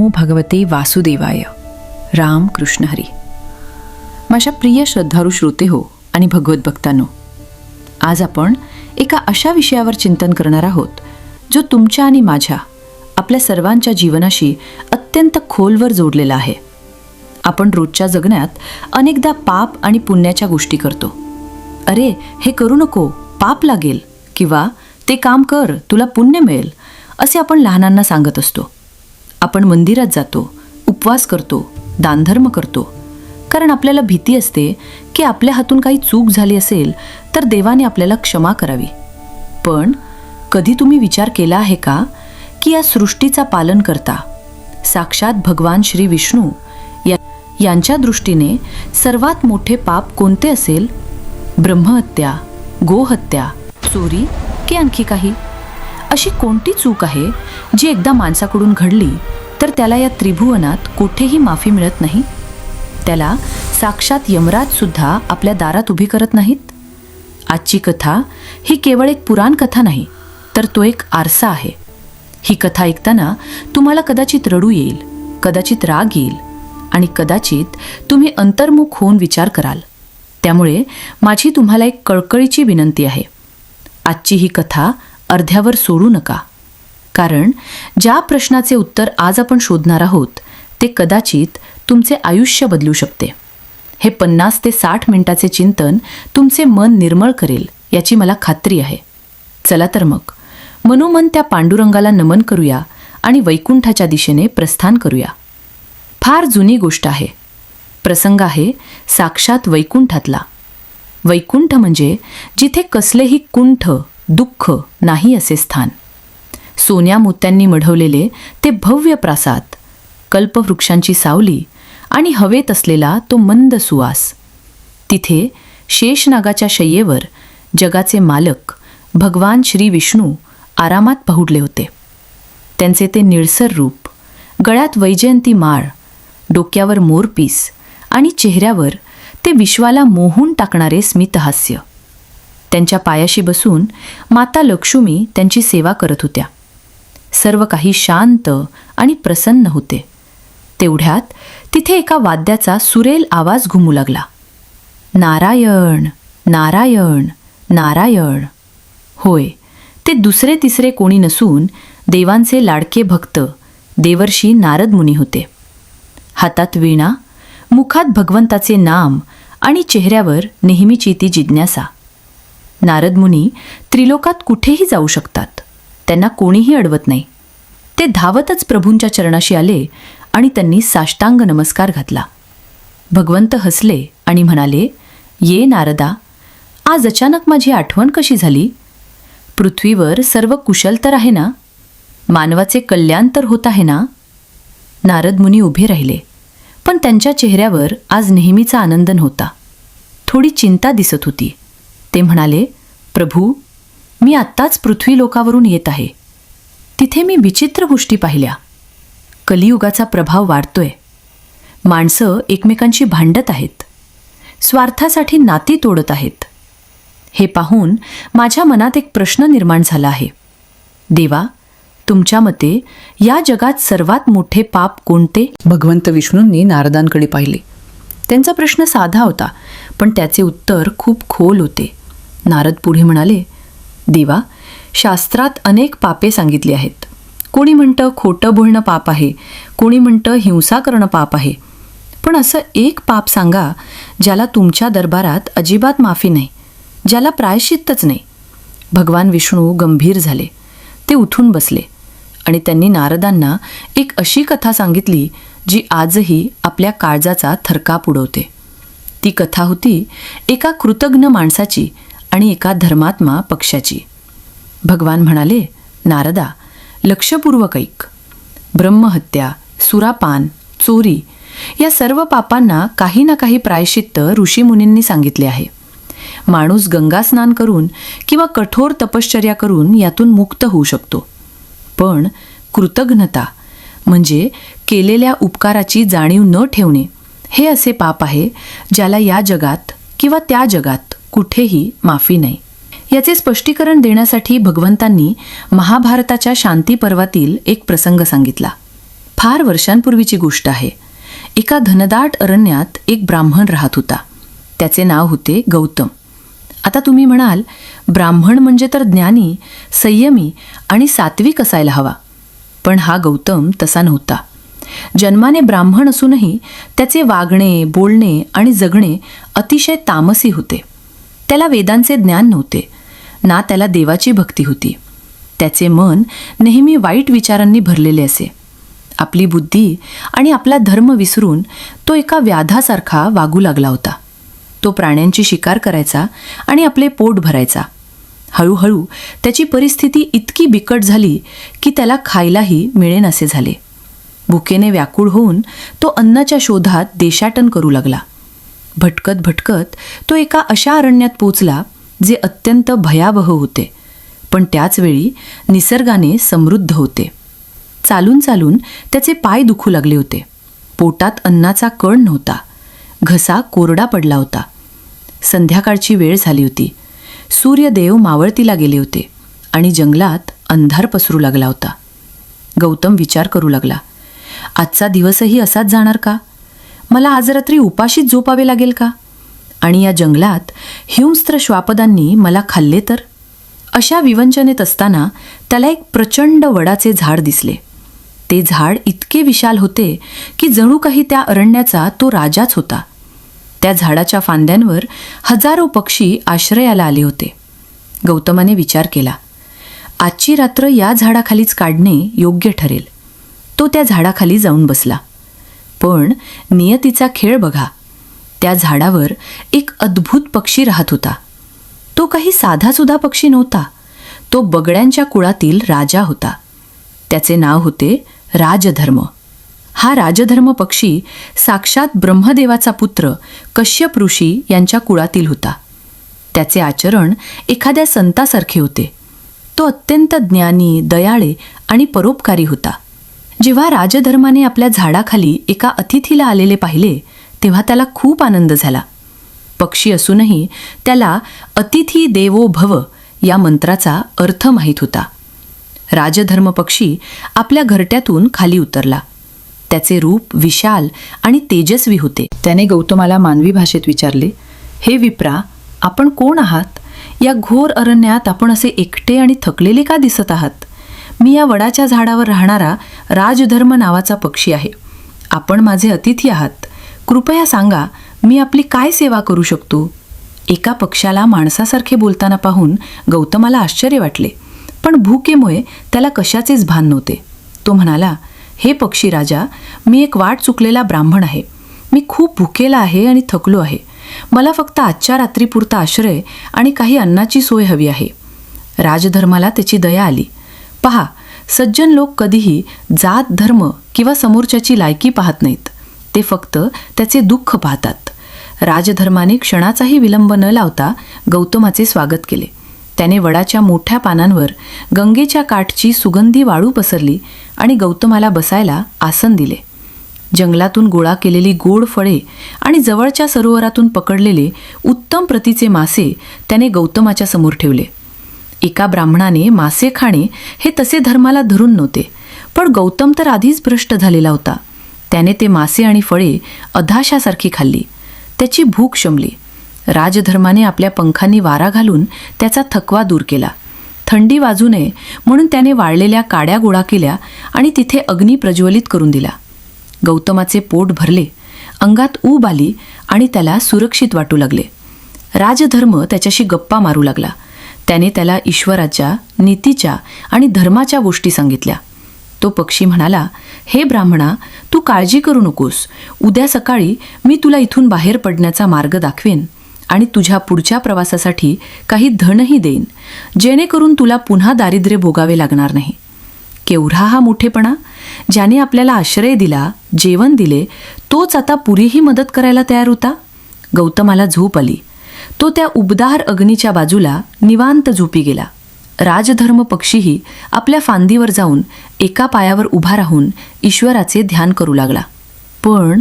नमो भगवते वासुदेवाय. राम कृष्ण हरी. माझ्या प्रिय श्रद्धाळू श्रोते हो आणि भगवत भक्तांनो, आज आपण एका अशा विषयावर चिंतन करणार आहोत जो तुमच्या आणि माझ्या, आपल्या सर्वांच्या जीवनाशी अत्यंत खोलवर जोडलेला आहे. आपण रोजच्या जगण्यात अनेकदा पाप आणि पुण्याच्या गोष्टी करतो. अरे, हे करू नको, पाप लागेल, किंवा ते काम कर, तुला पुण्य मिळेल, असे आपण लहानांना सांगत असतो. आपण मंदिरात जातो, उपवास करतो, दानधर्म करतो, कारण आपल्याला भीती असते की आपल्या हातून काही चूक झाली असेल तर देवाने आपल्याला क्षमा करावी. पण कधी तुम्ही विचार केला आहे का की या सृष्टीचा पालन करता साक्षात भगवान श्री विष्णू यांच्या दृष्टीने सर्वात मोठे पाप कोणते असेल? ब्रह्महत्या, गोहत्या, चोरी की आणखी काही? अशी कोणती चूक आहे जी एकदा माणसाकडून घडली तर त्याला या त्रिभुवनात कुठेही माफी मिळत नाही? त्याला साक्षात यमराज सुद्धा आपल्या दारात उभी करत नाहीत. आजची कथा ही केवळ एक पुराण कथा नाही, तर तो एक आरसा आहे. ही कथा ऐकताना तुम्हाला कदाचित रडू येईल, कदाचित राग येईल आणि कदाचित तुम्ही अंतर्मुख होऊन विचार कराल. त्यामुळे माझी तुम्हाला एक कळकळीची विनंती आहे, आजची ही कथा अर्ध्यावर सोडू नका. कारण ज्या प्रश्नाचे उत्तर आज आपण शोधणार आहोत ते कदाचित तुमचे आयुष्य बदलू शकते. हे 50 ते 60 मिनिटाचे चिंतन तुमचे मन निर्मळ करेल याची मला खात्री आहे. चला तर मग मनोमन त्या पांडुरंगाला नमन करूया आणि वैकुंठाच्या दिशेने प्रस्थान करूया. फार जुनी गोष्ट आहे. प्रसंग आहे साक्षात वैकुंठातला. वैकुंठ म्हणजे जिथे कसलेही कुंठ, दुःख नाही असे स्थान. सोन्या मोत्यांनी मढवलेले ते भव्य प्रासाद, कल्पवृक्षांची सावली आणि हवेत असलेला तो मंद सुवास. तिथे शेषनागाच्या शय्येवर जगाचे मालक भगवान श्री विष्णू आरामात पहुडले होते. त्यांचे ते निळसर रूप, गळ्यात वैजयंती माळ, डोक्यावर मोरपीस आणि चेहऱ्यावर ते विश्वाला मोहून टाकणारे स्मितहास्य. त्यांच्या पायाशी बसून माता लक्ष्मी त्यांची सेवा करत होत्या. सर्व काही शांत आणि प्रसन्न होते. तेवढ्यात तिथे एका वाद्याचा सुरेल आवाज घुमू लागला. नारायण, नारायण, नारायण. होय, ते दुसरे तिसरे कोणी नसून देवांचे लाडके भक्त देवर्षी नारद मुनी होते. हातात वीणा, मुखात भगवंताचे नाम आणि चेहऱ्यावर नेहमीची ती जिज्ञासा. नारद मुनी त्रिलोकात कुठेही जाऊ शकतात, त्यांना कोणीही अडवत नाही. ते धावतच प्रभूंच्या चरणाशी आले आणि त्यांनी साष्टांग नमस्कार घातला. भगवंत हसले आणि म्हणाले, ये नारदा, आज अचानक माझी आठवण कशी झाली? पृथ्वीवर सर्व कुशल तर आहे ना? मानवाचे कल्याण तर होत आहे ना? नारद मुनी उभे राहिले, पण त्यांच्या चेहऱ्यावर आज नेहमीचा आनंद नव्हता. थोडी चिंता दिसत होती. ते म्हणाले, प्रभू, मी आत्ताच पृथ्वी लोकावरून येत आहे. तिथे मी विचित्र गोष्टी पाहिल्या. कलियुगाचा प्रभाव वाढतोय. माणसं एकमेकांशी भांडत आहेत, स्वार्थासाठी नाती तोडत आहेत. हे पाहून माझ्या मनात एक प्रश्न निर्माण झाला आहे. देवा, तुमच्या मते या जगात सर्वात मोठे पाप कोणते? भगवंत विष्णूंनी नारदांकडे पाहिले. त्यांचा प्रश्न साधा होता, पण त्याचे उत्तर खूप खोल होते. नारद पुढे म्हणाले, देवा, शास्त्रात अनेक पापे सांगितली आहेत. कोणी म्हणतं खोटं बोलणं पाप आहे, कोणी म्हणतं हिंसा करणं पाप आहे. पण असं एक पाप सांगा ज्याला तुमच्या दरबारात अजिबात माफी नाही, ज्याला प्रायश्चित्तच नाही. भगवान विष्णू गंभीर झाले. ते उठून बसले आणि त्यांनी नारदांना एक अशी कथा सांगितली जी आजही आपल्या काळजाचा थरकाप उडवते. ती कथा होती एका कृतज्ञ माणसाची आणि एका धर्मात्मा पक्षाची. भगवान म्हणाले, नारदा, लक्षपूर्वक ऐक. ब्रह्महत्या, सुरापान, चोरी या सर्व पापांना काही ना काही प्रायश्चित्त ऋषीमुनींनी सांगितले आहे. माणूस गंगा स्नान करून किंवा कठोर तपश्चर्या करून यातून मुक्त होऊ शकतो. पण कृतज्ञता म्हणजे केलेल्या उपकाराची जाणीव न ठेवणे, हे असे पाप आहे ज्याला या जगात किंवा त्या जगात कुठेही माफी नाही. याचे स्पष्टीकरण देण्यासाठी भगवंतांनी महाभारताच्या शांती पर्वातील एक प्रसंग सांगितला. फार वर्षांपूर्वीची गोष्ट आहे. एका घनदाट अरण्यात एक ब्राह्मण राहत होता. त्याचे नाव होते गौतम. आता तुम्ही म्हणाल, ब्राह्मण म्हणजे तर ज्ञानी, संयमी आणि सात्विक असायला हवा. पण हा गौतम तसा नव्हता. जन्माने ब्राह्मण असूनही त्याचे वागणे, बोलणे आणि जगणे अतिशय तामसी होते. त्याला वेदांचे ज्ञान नव्हते, ना त्याला देवाची भक्ती होती. त्याचे मन नेहमी वाईट विचारांनी भरलेले असे. आपली बुद्धी आणि आपला धर्म विसरून तो एका व्याधासारखा वागू लागला होता. तो प्राण्यांची शिकार करायचा आणि आपले पोट भरायचा. हळूहळू त्याची परिस्थिती इतकी बिकट झाली की त्याला खायलाही मिळेनासे झाले. भुकेने व्याकुळ होऊन तो अन्नाच्या शोधात देशाटन करू लागला. भटकत भटकत तो एका अशा अरण्यात पोचला जे अत्यंत भयावह होते, पण त्याचवेळी निसर्गाने समृद्ध होते. चालून चालून त्याचे पाय दुखू लागले होते. पोटात अन्नाचा कण नव्हता. घसा कोरडा पडला होता. संध्याकाळची वेळ झाली होती. सूर्यदेव मावळतीला गेले होते आणि जंगलात अंधार पसरू लागला होता. गौतम विचार करू लागला, आजचा दिवसही असाच जाणार का? मला आज रात्री उपाशीच झोपावे लागेल का? आणि या जंगलात हिंस्त्र श्वापदांनी मला खाल्ले तर? अशा विवंचनेत असताना त्याला एक प्रचंड वडाचे झाड दिसले. ते झाड इतके विशाल होते की जणू काही त्या अरण्याचा तो राजाच होता. त्या झाडाच्या फांद्यांवर हजारो पक्षी आश्रयाला आले होते. गौतमाने विचार केला, आजची रात्र या झाडाखालीच काढणे योग्य ठरेल. तो त्या झाडाखाली जाऊन बसला. पण नियतीचा खेळ बघा. त्या झाडावर एक अद्भुत पक्षी राहत होता. तो काही साधासुधा पक्षी नव्हता. तो बगड्यांच्या कुळातील राजा होता. त्याचे नाव होते राजधर्म. हा राजधर्म पक्षी साक्षात ब्रह्मदेवाचा पुत्र कश्यप ऋषी यांच्या कुळातील होता. त्याचे आचरण एखाद्या संतासारखे होते. तो अत्यंत ज्ञानी, दयाळे आणि परोपकारी होता. जेव्हा राजधर्माने आपल्या झाडाखाली एका अतिथीला आलेले पाहिले तेव्हा त्याला खूप आनंद झाला. पक्षी असूनही त्याला अतिथी देवो भव या मंत्राचा अर्थ माहीत होता. राजधर्म पक्षी आपल्या घरट्यातून खाली उतरला. त्याचे रूप विशाल आणि तेजस्वी होते. त्याने गौतमाला मानवी भाषेत विचारले, हे विप्रा, आपण कोण आहात? या घोर अरण्यात आपण असे एकटे आणि थकलेले का दिसत आहात? मी या वडाच्या झाडावर राहणारा राजधर्म नावाचा पक्षी आहे. आपण माझे अतिथी आहात. कृपया सांगा, मी आपली काय सेवा करू शकतो? एका पक्षाला माणसासारखे बोलताना पाहून गौतमाला आश्चर्य वाटले, पण भूकेमुळे त्याला कशाचेच भान नव्हते. तो म्हणाला, हे पक्षी राजा, मी एक वाट चुकलेला ब्राह्मण आहे. मी खूप भुकेला आहे आणि थकलो आहे. मला फक्त आजच्या रात्रीपुरता आश्रय आणि काही अन्नाची सोय हवी आहे. राजधर्माला त्याची दया आली. पहा, सज्जन लोक कधीही जात, धर्म किंवा समोरच्याची लायकी पाहत नाहीत. ते फक्त त्याचे दुःख पाहतात. राजधर्माने क्षणाचाही विलंब न लावता गौतमाचे स्वागत केले. त्याने वडाच्या मोठ्या पानांवर गंगेच्या काठची सुगंधी वाळू पसरली आणि गौतमाला बसायला आसन दिले. जंगलातून गोळा केलेली गोड फळे आणि जवळच्या सरोवरातून पकडलेले उत्तम प्रतीचे मासे त्याने गौतमाच्या समोर ठेवले. एका ब्राह्मणाने मासे खाणे हे तसे धर्माला धरून नव्हते, पण गौतम तर आधीच भ्रष्ट झालेला होता. त्याने ते मासे आणि फळे अधाशासारखी खाल्ली. त्याची भूक शमली. राजधर्माने आपल्या पंखांनी वारा घालून त्याचा थकवा दूर केला. थंडी वाजू नये म्हणून त्याने वाळलेल्या काड्या गोळा केल्या आणि तिथे अग्नी प्रज्वलित करून दिला. गौतमाचे पोट भरले, अंगात ऊब आली आणि त्याला सुरक्षित वाटू लागले. राजधर्म त्याच्याशी गप्पा मारू लागला. त्याने त्याला ईश्वराच्या, नीतीच्या आणि धर्माच्या गोष्टी सांगितल्या. तो पक्षी म्हणाला, हे ब्राह्मणा, तू काळजी करू नकोस. उद्या सकाळी मी तुला इथून बाहेर पडण्याचा मार्ग दाखवेन आणि तुझ्या पुढच्या प्रवासासाठी काही धनही देईन, जेणेकरून तुला पुन्हा दारिद्र्य भोगावे लागणार नाही. केवढा हा मोठेपणा! ज्याने आपल्याला आश्रय दिला, जेवण दिले, तोच आता पुरीही मदत करायला तयार होता. गौतमाला झोप आली. तो त्या उबदार अग्नीच्या बाजूला निवांत झोपी गेला. राजधर्म पक्षीही आपल्या फांदीवर जाऊन एका पायावर उभा राहून ईश्वराचे ध्यान करू लागला. पण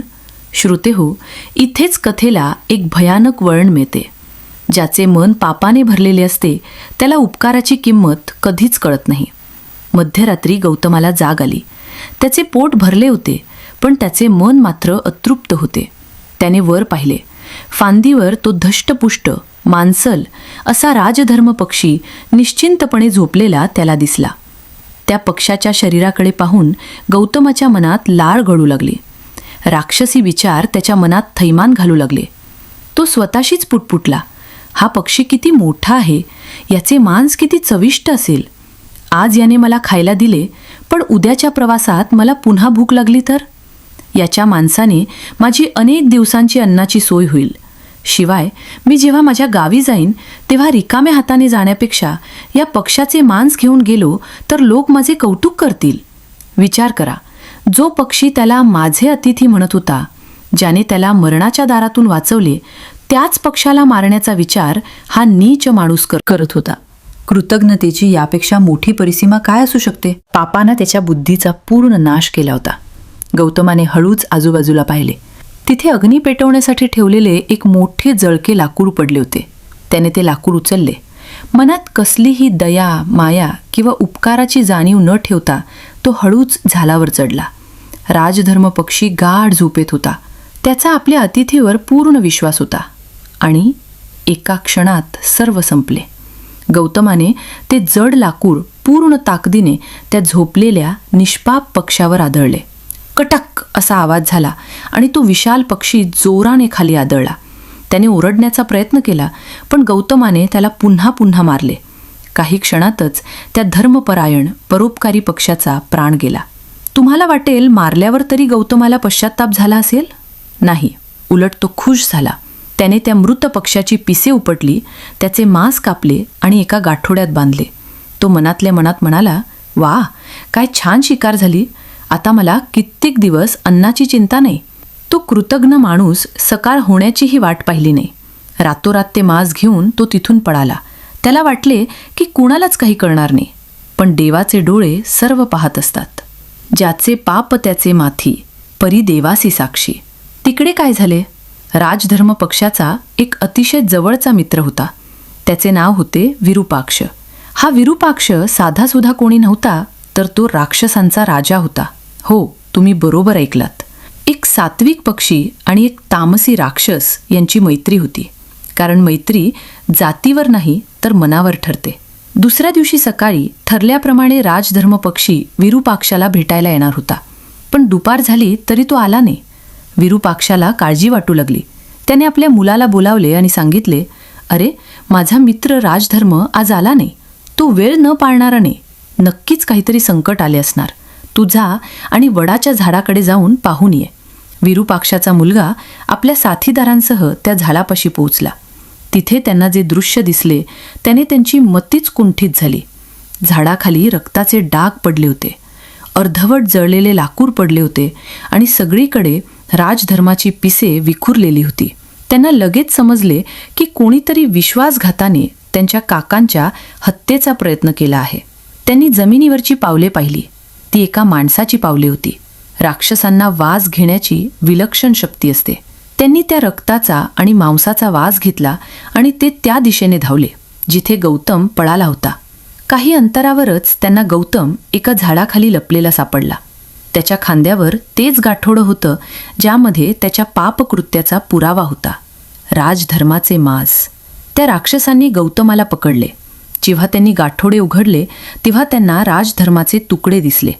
श्रोतेहो, इथेच कथेला एक भयानक वळण मिळते. ज्याचे मन पापाने भरलेले असते त्याला उपकाराची किंमत कधीच कळत नाही. मध्यरात्री गौतमाला जाग आली. त्याचे पोट भरले होते, पण त्याचे मन मात्र अतृप्त होते. त्याने वर पाहिले. फांदीवर तो धष्टपुष्ट मांसल असा राजधर्म पक्षी निश्चिंतपणे झोपलेला त्याला दिसला. त्या पक्षाच्या शरीराकडे पाहून गौतमाच्या मनात लाळ गळू लागली. राक्षसी विचार त्याच्या मनात थैमान घालू लागले. तो स्वतःशीच पुटपुटला, हा पक्षी किती मोठा आहे, याचे मांस किती चविष्ट असेल. आज याने मला खायला दिले, पण उद्याच्या प्रवासात मला पुन्हा भूक लागली तर? याच्या मांसाने माझी अनेक दिवसांची अन्नाची सोय होईल. शिवाय मी जेव्हा माझ्या गावी जाईन तेव्हा रिकाम्या हाताने जाण्यापेक्षा या पक्षाचे मांस घेऊन गेलो तर लोक माझे कौतुक करतील. विचार करा, जो पक्षी त्याला माझे अतिथी म्हणत होता, ज्याने त्याला मरणाच्या दारातून वाचवले, त्याच पक्षाला मारण्याचा विचार हा नीच माणूस करत होता. कृतज्ञतेची यापेक्षा मोठी परिसीमा काय असू शकते? पापानं त्याच्या बुद्धीचा पूर्ण नाश केला होता. गौतमाने हळूच आजूबाजूला पाहिले. तिथे अग्नी पेटवण्यासाठी ठेवलेले एक मोठे जळके लाकूड पडले होते. त्याने ते लाकूड उचलले. मनात कसलीही दया, माया किंवा उपकाराची जाणीव न ठेवता तो हळूच झालावर चढला. राजधर्म पक्षी गाढ झोपेत होता. त्याचा आपल्या अतिथीवर पूर्ण विश्वास होता. आणि एका क्षणात सर्व संपले. गौतमाने ते जड लाकूड पूर्ण ताकदीने त्या झोपलेल्या निष्पाप पक्षावर आदळले. कटक असा आवाज झाला आणि तो विशाल पक्षी जोराने खाली आदळला. त्याने ओरडण्याचा प्रयत्न केला, पण गौतमाने त्याला पुन्हा पुन्हा मारले. काही क्षणातच त्या धर्मपरायण परोपकारी पक्षाचा प्राण गेला. तुम्हाला वाटेल मारल्यावर तरी गौतमाला पश्चात्ताप झाला असेल? नाही, उलट तो खुश झाला. त्याने त्या मृत पक्षाची पिसे उपटली, त्याचे मांस कापले आणि एका गाठोड्यात बांधले. तो मनातल्या मनात म्हणाला, वा, काय छान शिकार झाली. आता मला कित्येक दिवस अन्नाची चिंता नाही. तो कृतज्ञ माणूस सकाळ होण्याचीही वाट पाहिली नाही. रातोरात ते मांस घेऊन तो तिथून पळाला. त्याला वाटले की कुणालाच काही कळणार नाही, पण देवाचे डोळे सर्व पाहत असतात. ज्याचे पाप त्याचे माथी, परी देवासी साक्षी. तिकडे काय झाले? राजधर्म पक्षाचा एक अतिशय जवळचा मित्र होता. त्याचे नाव होते विरूपाक्ष. हा विरूपाक्ष साधासुधा कोणी नव्हता, तर तो राक्षसांचा राजा होता. हो, तुम्ही बरोबर ऐकलात. एक सात्विक पक्षी आणि एक तामसी राक्षस यांची मैत्री होती. कारण मैत्री जातीवर नाही तर मनावर ठरते. दुसऱ्या दिवशी सकाळी ठरल्याप्रमाणे राजधर्म पक्षी विरूपाक्षाला भेटायला येणार होता. पण दुपार झाली तरी तो आला नाही. विरूपाक्षाला काळजी वाटू लागली. त्याने आपल्या मुलाला बोलावले आणि सांगितले, अरे, माझा मित्र राजधर्म आज आला नाही. तो वेळ न पाळणारा नाही. नक्कीच काहीतरी संकट आले असणार. तू जा आणि वडाच्या झाडाकडे जाऊन पाहून ये. विरूपाक्षाचा मुलगा आपल्या साथीदारांसह त्या झाडापाशी पोहोचला. तिथे त्यांना जे दृश्य दिसले त्याने त्यांची मतीच कुंठित झाली. झाडाखाली रक्ताचे डाग पडले होते. अर्धवट जळलेले लाकूड पडले होते आणि सगळीकडे राजधर्माची पिसे विखुरलेली होती. त्यांना लगेच समजले की कोणीतरी विश्वासघाताने त्यांच्या काकांच्या हत्येचा प्रयत्न केला आहे. त्यांनी जमिनीवरची पावले पाहिली. ती एका माणसाची पावले होती. राक्षसांना वास घेण्याची विलक्षण शक्ती असते. त्यांनी त्या रक्ताचा आणि मांसाचा वास घेतला आणि ते त्या दिशेने धावले जिथे गौतम पळाला होता. काही अंतरावरच त्यांना गौतम एका झाडाखाली लपलेला सापडला. त्याच्या खांद्यावर तेच गाठोडं होतं ज्यामध्ये त्याच्या पापकृत्याचा पुरावा होता, राजधर्माचे मांस. त्या राक्षसांनी गौतमाला पकडले. जेव्हा त्यांनी गाठोडे उघडले तेव्हा त्यांना राजधर्माचे तुकडे दिसले.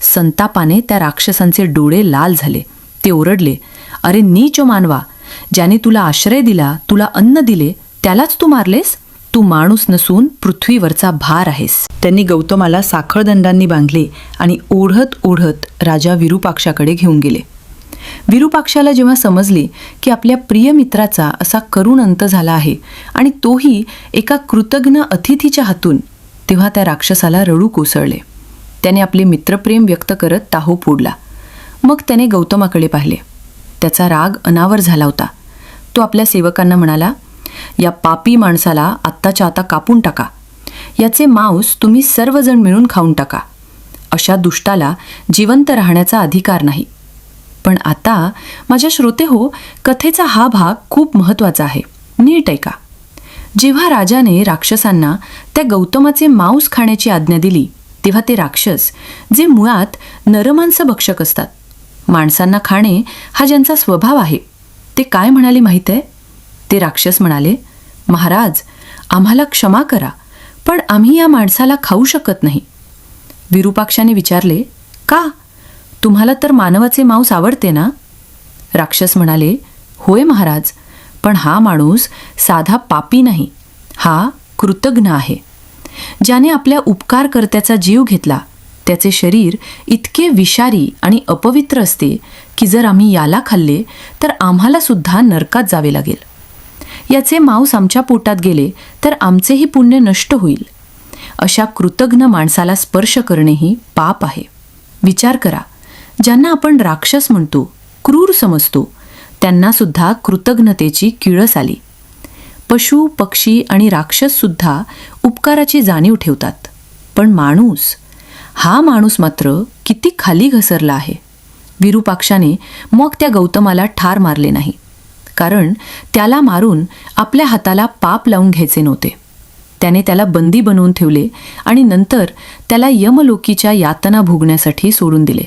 संतापाने त्या राक्षसांचे डोळे लाल झाले. ते ओरडले, अरे नीच मानवा, ज्याने तुला आश्रय दिला, तुला अन्न दिले, त्यालाच तू मारलेस? तू माणूस नसून पृथ्वीवरचा भार आहेस. त्यांनी गौतमाला साखळदंडांनी बांधले आणि ओढत ओढत राजा विरूपाक्षाकडे घेऊन गेले. विरूपाक्षाला जेव्हा समजले की आपल्या प्रिय मित्राचा असा करुण अंत झाला आहे आणि तोही एका कृतज्ञ अतिथीच्या हातून, तेव्हा त्या राक्षसाला रडू कोसळले. त्याने आपले मित्रप्रेम व्यक्त करत टाहो फोडला. मग त्याने गौतमाकडे पाहिले. त्याचा राग अनावर झाला होता. तो आपल्या सेवकांना म्हणाला, या पापी माणसाला आत्ताच्या आता कापून टाका. याचे मांस तुम्ही सर्वजण मिळून खाऊन टाका. अशा दुष्टाला जिवंत राहण्याचा अधिकार नाही. पण आता माझ्या श्रोते हो, कथेचा हा भाग खूप महत्त्वाचा आहे. नीट ऐका. जेव्हा राजाने राक्षसांना त्या गौतमाचे मांस खाण्याची आज्ञा दिली तेव्हा ते राक्षस, जे मुळात नरमांस भक्षक असतात, माणसांना खाणे हा ज्यांचा स्वभाव आहे, ते काय म्हणाले माहीत आहे? ते राक्षस म्हणाले, महाराज, आम्हाला क्षमा करा, पण आम्ही या माणसाला खाऊ शकत नाही. विरूपाक्षाने विचारले, का? तुम्हाला तर मानवाचे मांस आवडते ना? राक्षस म्हणाले, होय महाराज, पण हा माणूस साधा पापी नाही, हा कृतघ्न आहे. ज्याने आपल्या उपकारकर्त्याचा जीव घेतला, त्याचे शरीर इतके विषारी आणि अपवित्र असते की जर आम्ही याला खाल्ले तर आम्हाला सुद्धा नरकात जावे लागेल. याचे मांस आमच्या पोटात गेले तर आमचेही पुण्य नष्ट होईल. अशा कृतघ्न माणसाला स्पर्श करणेही पाप आहे. विचार करा, ज्यांना आपण राक्षस म्हणतो, क्रूर समजतो, त्यांना सुद्धा कृतघ्नतेची किळस आली. पशु, पक्षी आणि राक्षससुद्धा उपकाराची जाणीव ठेवतात, पण माणूस, हा माणूस मात्र किती खाली घसरला आहे. विरूपाक्षाने मग त्या गौतमाला ठार मारले नाही, कारण त्याला मारून आपल्या हाताला पाप लावून घ्यायचे नव्हते. त्याने त्याला बंदी बनवून ठेवले आणि नंतर त्याला यमलोकीच्या यातना भोगण्यासाठी सोडून दिले.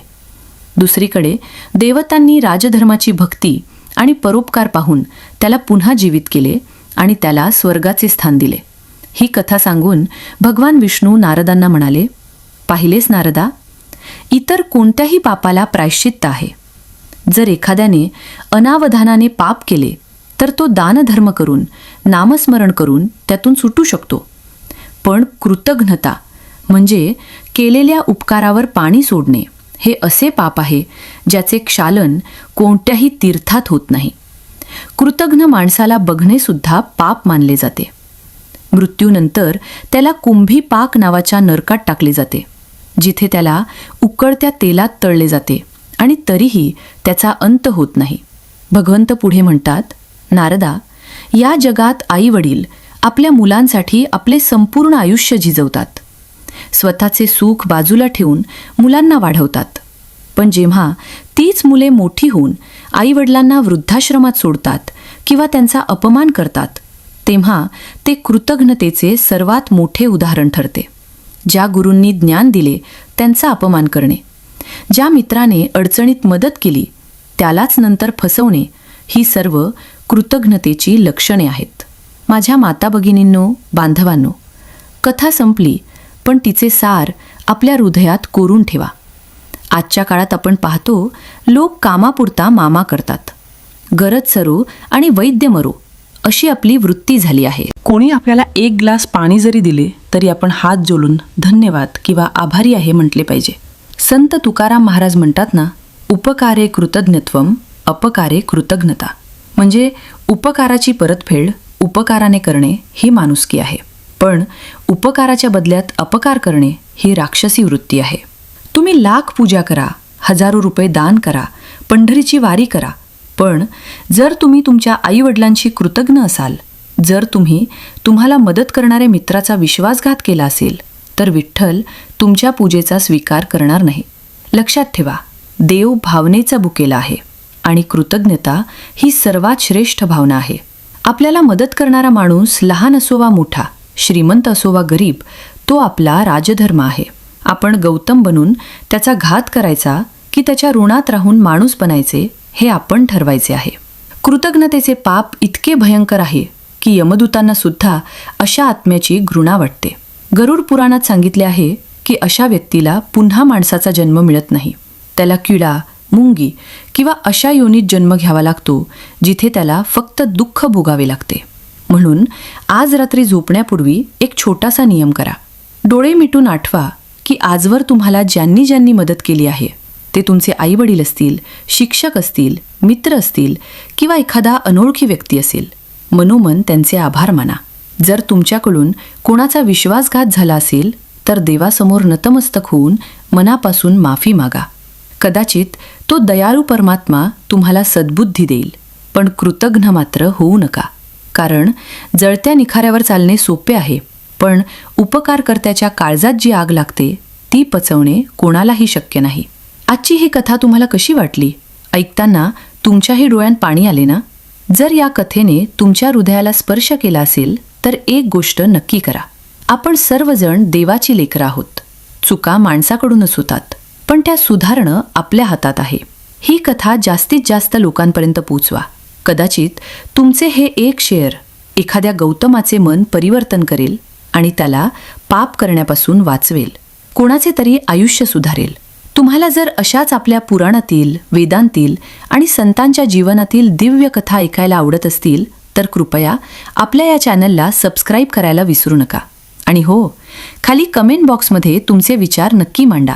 दुसरीकडे देवतांनी राजधर्माची भक्ती आणि परोपकार पाहून त्याला पुन्हा जीवित केले आणि त्याला स्वर्गाचे स्थान दिले. ही कथा सांगून भगवान विष्णू नारदांना म्हणाले, पाहिलेस नारदा, इतर कोणत्याही पापाला प्रायश्चित्त आहे. जर एखाद्याने अनावधानाने पाप केले तर तो दानधर्म करून, नामस्मरण करून त्यातून सुटू शकतो. पण कृतघ्नता म्हणजे केलेल्या उपकारावर पाणी सोडणे, हे असे पाप आहे ज्याचे क्षालन कोणत्याही तीर्थात होत नाही. कृतघ्न माणसाला बघणे सुद्धा पाप मानले जाते. मृत्यूनंतर त्याला कुंभी पाक नावाच्या नरकात टाकले जाते, जिथे त्याला उकळत्या तेलात तळले जाते आणि तरीही त्याचा अंत होत नाही. भगवंत पुढे म्हणतात, नारदा, या जगात आई-वडील आपल्या मुलांसाठी आपले संपूर्ण आयुष्य झिजवतात. स्वतःचे सुख बाजूला ठेवून मुलांना वाढवतात. पण जेव्हा तीच मुले मोठी होऊन आईवडिलांना वृद्धाश्रमात सोडतात किंवा त्यांचा अपमान करतात, तेव्हा ते कृतघ्नतेचे सर्वात मोठे उदाहरण ठरते. ज्या गुरूंनी ज्ञान दिले त्यांचा अपमान करणे, ज्या मित्राने अडचणीत मदत केली त्यालाच नंतर फसवणे, ही सर्व कृतघ्नतेची लक्षणे आहेत. माझ्या माता भगिनींनो, बांधवांनो, कथा संपली, पण तिचे सार आपल्या हृदयात कोरून ठेवा. आजच्या काळात आपण पाहतो, लोक कामापुरता मामा करतात. गरज सरो आणि वैद्य मरो, अशी आपली वृत्ती झाली आहे. कोणी आपल्याला एक ग्लास पाणी जरी दिले तरी आपण हात जोडून धन्यवाद किंवा आभारी आहे म्हटले पाहिजे. संत तुकाराम महाराज म्हणतात ना, उपकारे कृतज्ञत्वम, अपकारे कृतज्ञता. म्हणजे उपकाराची परतफेड उपकाराने करणे ही माणुसकी आहे, पण उपकाराच्या बदल्यात अपकार करणे ही राक्षसी वृत्ती आहे. तुम्ही लाख पूजा करा, हजारो रुपये दान करा, पंढरीची वारी करा, पण जर तुम्ही तुमच्या आईवडिलांशी कृतज्ञ असाल, जर तुम्ही तुम्हाला मदत करणाऱ्या मित्राचा विश्वासघात केला असेल, तर विठ्ठल तुमच्या पूजेचा स्वीकार करणार नाही. लक्षात ठेवा, देव भावनेचा भुकेला आहे आणि कृतज्ञता ही सर्वात श्रेष्ठ भावना आहे. आपल्याला मदत करणारा माणूस लहान असो वा मोठा, श्रीमंत असो वा गरीब, तो आपला राजधर्म आहे. आपण गौतम बनून त्याचा घात करायचा की त्याच्या ऋणात राहून माणूस बनायचे, हे आपण ठरवायचे आहे. कृतज्ञतेचे पाप इतके भयंकर आहे की यमदूतांना सुद्धा अशा आत्म्याची घृणा वाटते. गरुड पुराणात सांगितले आहे की अशा व्यक्तीला पुन्हा माणसाचा जन्म मिळत नाही. त्याला किडा, मुंगी किंवा अशा योनीत जन्म घ्यावा लागतो जिथे त्याला फक्त दुःख भोगावे लागते. म्हणून आज रात्री झोपण्यापूर्वी एक छोटासा नियम करा. डोळे मिटून आठवा की आजवर तुम्हाला ज्यांनी ज्यांनी मदत केली आहे, ते तुमचे आईवडील असतील, शिक्षक असतील, मित्र असतील किंवा एखादा अनोळखी व्यक्ती असेल, मनोमन त्यांचे आभार माना. जर तुमच्याकडून कोणाचा विश्वासघात झाला असेल तर देवासमोर नतमस्तक होऊन मनापासून माफी मागा. कदाचित तो दयाळू परमात्मा तुम्हाला सद्बुद्धी देईल, पण कृतज्ञ मात्र होऊ नका. कारण जळत्या निखाऱ्यावर चालणे सोपे आहे, पण उपकारकर्त्याच्या काळजात जी आग लागते ती पचवणे कोणालाही शक्य नाही. आजची ही कथा तुम्हाला कशी वाटली? ऐकताना तुमच्याही डोळ्यात पाणी आले ना? जर या कथेने तुमच्या हृदयाला स्पर्श केला असेल तर एक गोष्ट नक्की करा. आपण सर्वजण देवाची लेकरं आहोत. चुका माणसाकडूनच होतात, पण त्या सुधारणं आपल्या हातात आहे. ही कथा जास्तीत जास्त लोकांपर्यंत पोचवा. कदाचित तुमचे हे एक शेअर एखाद्या गौतमाचे मन परिवर्तन करेल आणि त्याला पाप करण्यापासून वाचवेल. कोणाचे तरी आयुष्य सुधारेल. तुम्हाला जर अशाच आपल्या पुराणातील, वेदांतील आणि संतांच्या जीवनातील दिव्य कथा ऐकायला आवडत असतील तर कृपया आपल्या या चॅनलला सबस्क्राईब करायला विसरू नका. आणि हो, खाली कमेंट बॉक्समध्ये तुमचे विचार नक्की मांडा.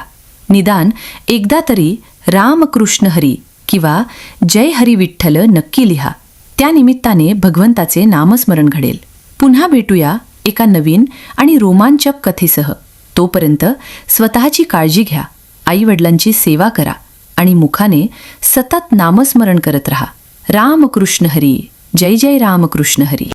निदान एकदा तरी रामकृष्ण हरी किंवा जय हरी विठ्ठल नक्की लिहा. त्या निमित्ताने भगवंताचे नामस्मरण घडेल. पुन्हा भेटूया एका नवीन आणि रोमांचक कथेसह. तोपर्यंत स्वतःची काळजी घ्या, आईवडिलांची सेवा करा आणि मुखाने सतत नामस्मरण करत रहा. रामकृष्ण हरी. जय जय रामकृष्ण हरी.